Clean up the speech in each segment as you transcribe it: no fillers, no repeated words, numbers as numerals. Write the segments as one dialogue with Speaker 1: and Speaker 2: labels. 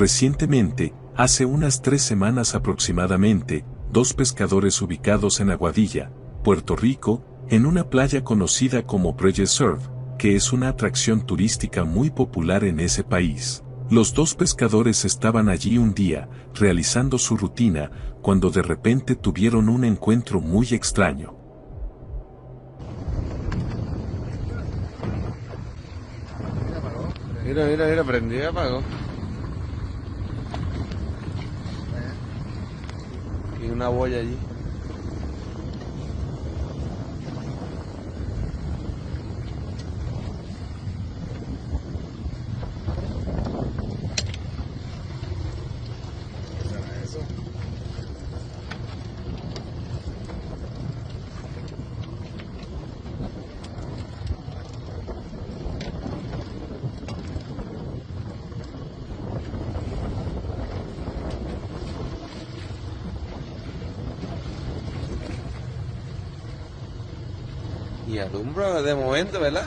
Speaker 1: Recientemente, hace unas 3 semanas aproximadamente, 2 pescadores ubicados en Aguadilla, Puerto Rico, en una playa conocida como Pleasure Surf, que es una atracción turística muy popular en ese país. Los 2 pescadores estaban allí un día, realizando su rutina, cuando de repente tuvieron un encuentro muy extraño.
Speaker 2: Mira, prendió y apagó. Y una boya allí. Y alumbra de momento, ¿verdad?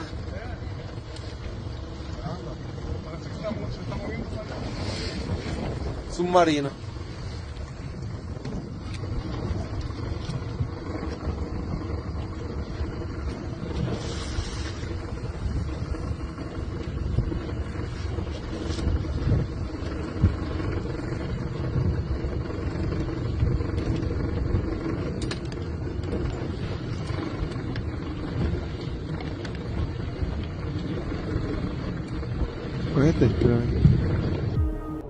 Speaker 2: Submarino.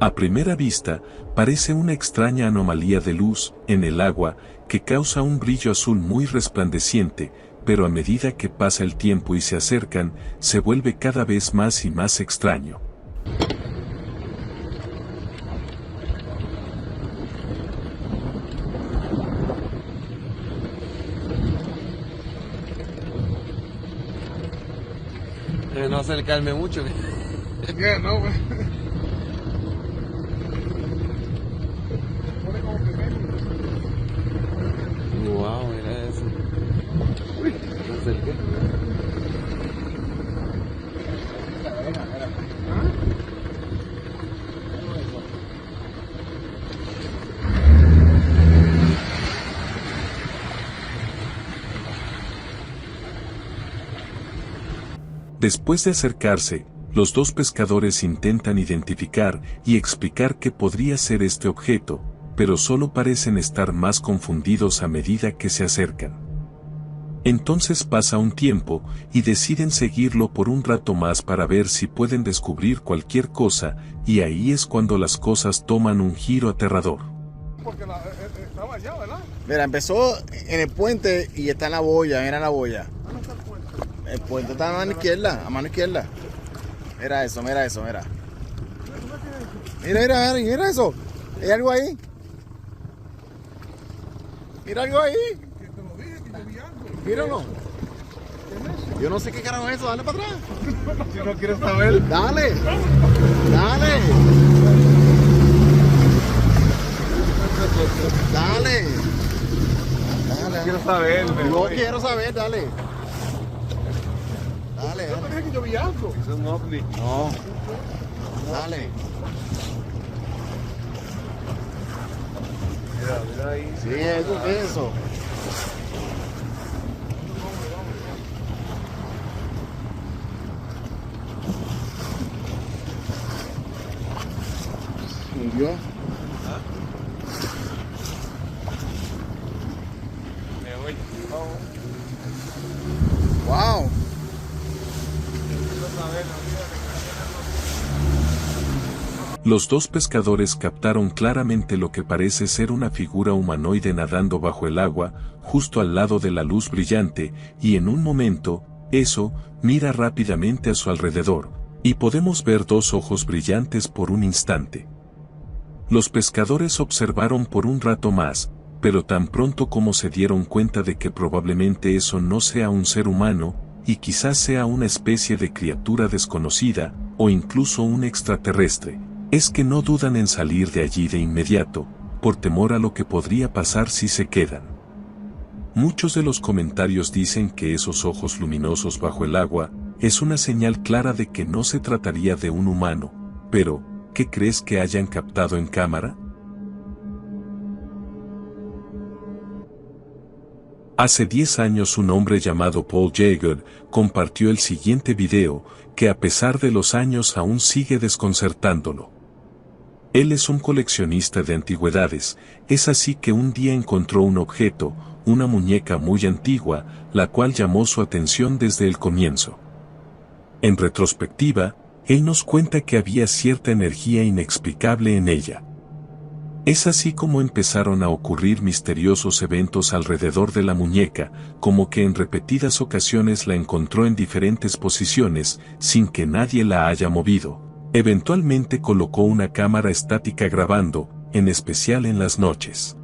Speaker 1: A primera vista, parece una extraña anomalía de luz en el agua que causa un brillo azul muy resplandeciente, pero a medida que pasa el tiempo y se acercan, se vuelve cada vez más y más extraño.
Speaker 2: No acercarme mucho.
Speaker 3: Yeah, no, güey.
Speaker 2: Wow, mira eso. Uy, me acerqué.
Speaker 1: Después de acercarse, los 2 pescadores intentan identificar y explicar qué podría ser este objeto, pero solo parecen estar más confundidos a medida que se acercan. Entonces pasa un tiempo y deciden seguirlo por un rato más para ver si pueden descubrir cualquier cosa, y ahí es cuando las cosas toman un giro aterrador.
Speaker 3: Porque estaba allá, ¿verdad?
Speaker 4: Mira, empezó en el puente y está en la boya, mira la boya.
Speaker 3: ¿Dónde está el puente?
Speaker 4: El puente está a mano izquierda, a mano izquierda. Mira eso, mira eso, mira. Mira eso. ¿Hay algo ahí? Mira algo ahí.
Speaker 3: Que te lo dije, que yo vi algo.
Speaker 4: Míralo.
Speaker 3: ¿Qué es eso?
Speaker 4: Yo no sé qué carajo es eso, dale para atrás.
Speaker 3: Si no quieres saber.
Speaker 4: Dale. Dale. Dale. Dale.
Speaker 3: Quiero saber.
Speaker 4: Yo quiero saber, dale. Dale,
Speaker 3: Yo te
Speaker 4: dale.
Speaker 3: dije que yo vi algo.
Speaker 2: Es un ovni.
Speaker 4: No. Dale.
Speaker 2: Mira ahí.
Speaker 4: Sí, eso, ¿qué es eso? ¿Hundió?
Speaker 2: Me voy.
Speaker 4: ¡Wow!
Speaker 1: Los 2 pescadores captaron claramente lo que parece ser una figura humanoide nadando bajo el agua, justo al lado de la luz brillante, y en un momento, eso, mira rápidamente a su alrededor, y podemos ver 2 ojos brillantes por un instante. Los pescadores observaron por un rato más, pero tan pronto como se dieron cuenta de que probablemente eso no sea un ser humano, y quizás sea una especie de criatura desconocida, o incluso un extraterrestre, es que no dudan en salir de allí de inmediato, por temor a lo que podría pasar si se quedan. Muchos de los comentarios dicen que esos ojos luminosos bajo el agua es una señal clara de que no se trataría de un humano, pero, ¿qué crees que hayan captado en cámara? Hace 10 años un hombre llamado Paul Jaeger compartió el siguiente video, que a pesar de los años aún sigue desconcertándolo. Él es un coleccionista de antigüedades, es así que un día encontró un objeto, una muñeca muy antigua, la cual llamó su atención desde el comienzo. En retrospectiva, él nos cuenta que había cierta energía inexplicable en ella. Es así como empezaron a ocurrir misteriosos eventos alrededor de la muñeca, como que en repetidas ocasiones la encontró en diferentes posiciones, sin que nadie la haya movido. Eventualmente colocó una cámara estática grabando, en especial en las noches.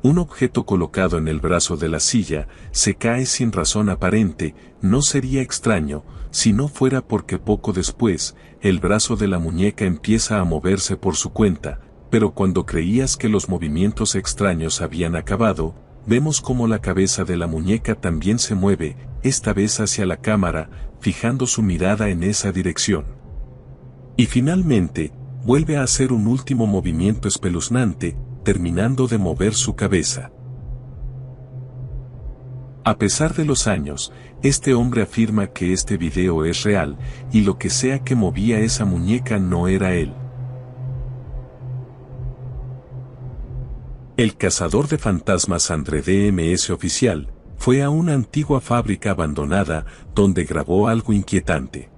Speaker 1: Un objeto colocado en el brazo de la silla se cae sin razón aparente. No sería extraño si no fuera porque poco después, el brazo de la muñeca empieza a moverse por su cuenta, pero cuando creías que los movimientos extraños habían acabado, vemos como la cabeza de la muñeca también se mueve, esta vez hacia la cámara, fijando su mirada en esa dirección. Y finalmente, vuelve a hacer un último movimiento espeluznante, terminando de mover su cabeza. A pesar de los años, este hombre afirma que este video es real, y lo que sea que movía esa muñeca no era él. El cazador de fantasmas André DMS Oficial fue a una antigua fábrica abandonada donde grabó algo inquietante.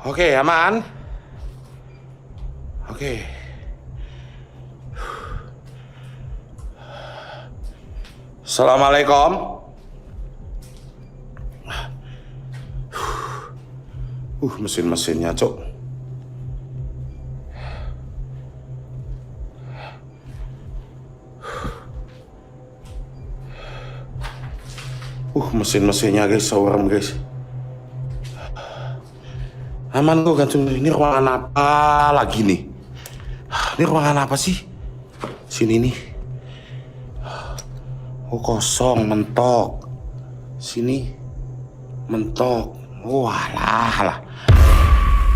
Speaker 5: Oke, aman. Oke. Assalamualaikum. Mesin-mesinnya, Cok. Mesin-mesinnya guys, sawaram guys. Aman kok gantung. Ini ruangan apa lagi nih? Ini ruangan apa sih? Sini nih. Oh kosong, mentok. Sini mentok. Walah.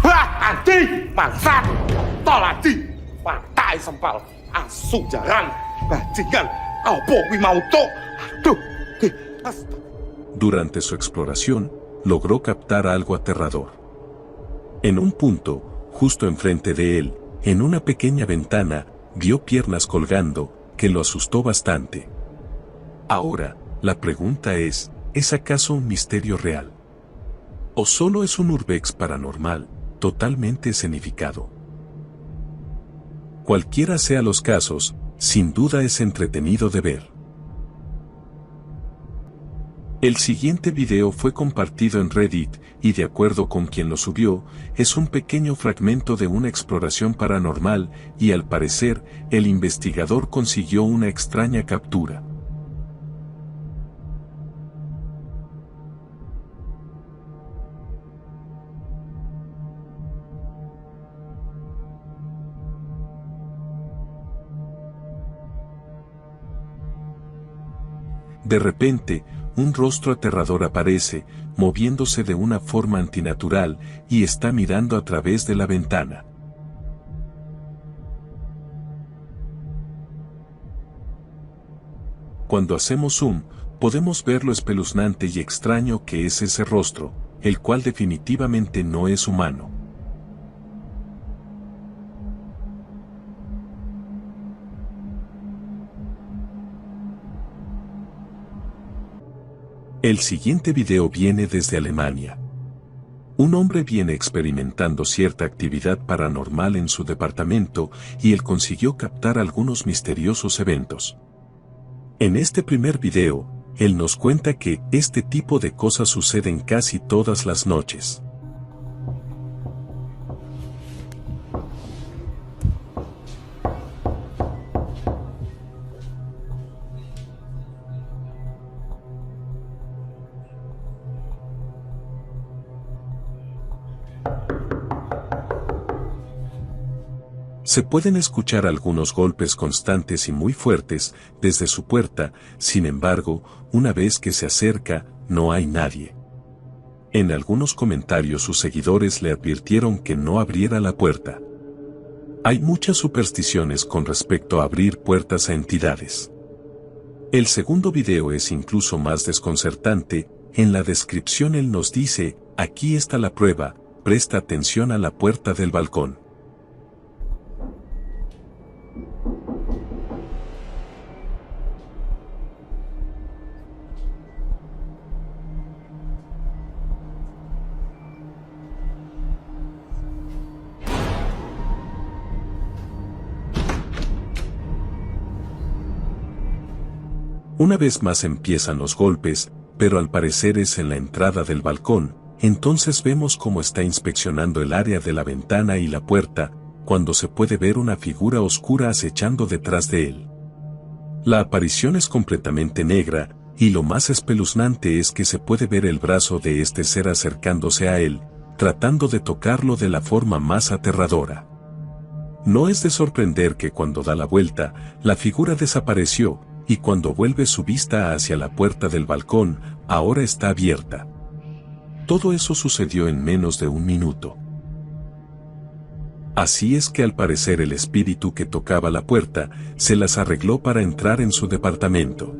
Speaker 5: Wah, anjing, bangsat. Tol anjing. Pantai sempal. Asu jarang. Bajingan. Apa kuwi mau tok? Aduh.
Speaker 1: Durante su exploración, logró captar algo aterrador. En un punto, justo enfrente de él, en una pequeña ventana, vio piernas colgando, que lo asustó bastante. Ahora, la pregunta ¿es acaso un misterio real? ¿O solo es un urbex paranormal, totalmente escenificado? Cualquiera sea los casos, sin duda es entretenido de ver. El siguiente video fue compartido en Reddit, y de acuerdo con quien lo subió, es un pequeño fragmento de una exploración paranormal, y al parecer, el investigador consiguió una extraña captura. De repente, un rostro aterrador aparece, moviéndose de una forma antinatural, y está mirando a través de la ventana. Cuando hacemos zoom, podemos ver lo espeluznante y extraño que es ese rostro, el cual definitivamente no es humano. El siguiente video viene desde Alemania. Un hombre viene experimentando cierta actividad paranormal en su departamento y él consiguió captar algunos misteriosos eventos. En este primer video, él nos cuenta que este tipo de cosas suceden casi todas las noches. Se pueden escuchar algunos golpes constantes y muy fuertes desde su puerta, sin embargo, una vez que se acerca, no hay nadie. En algunos comentarios sus seguidores le advirtieron que no abriera la puerta. Hay muchas supersticiones con respecto a abrir puertas a entidades. El segundo video es incluso más desconcertante. En la descripción él nos dice, aquí está la prueba, presta atención a la puerta del balcón. Una vez más empiezan los golpes, pero al parecer es en la entrada del balcón. Entonces vemos cómo está inspeccionando el área de la ventana y la puerta, cuando se puede ver una figura oscura acechando detrás de él. La aparición es completamente negra, y lo más espeluznante es que se puede ver el brazo de este ser acercándose a él, tratando de tocarlo de la forma más aterradora. No es de sorprender que cuando da la vuelta, la figura desapareció, y cuando vuelve su vista hacia la puerta del balcón, ahora está abierta. Todo eso sucedió en menos de un minuto. Así es que al parecer el espíritu que tocaba la puerta, se las arregló para entrar en su departamento.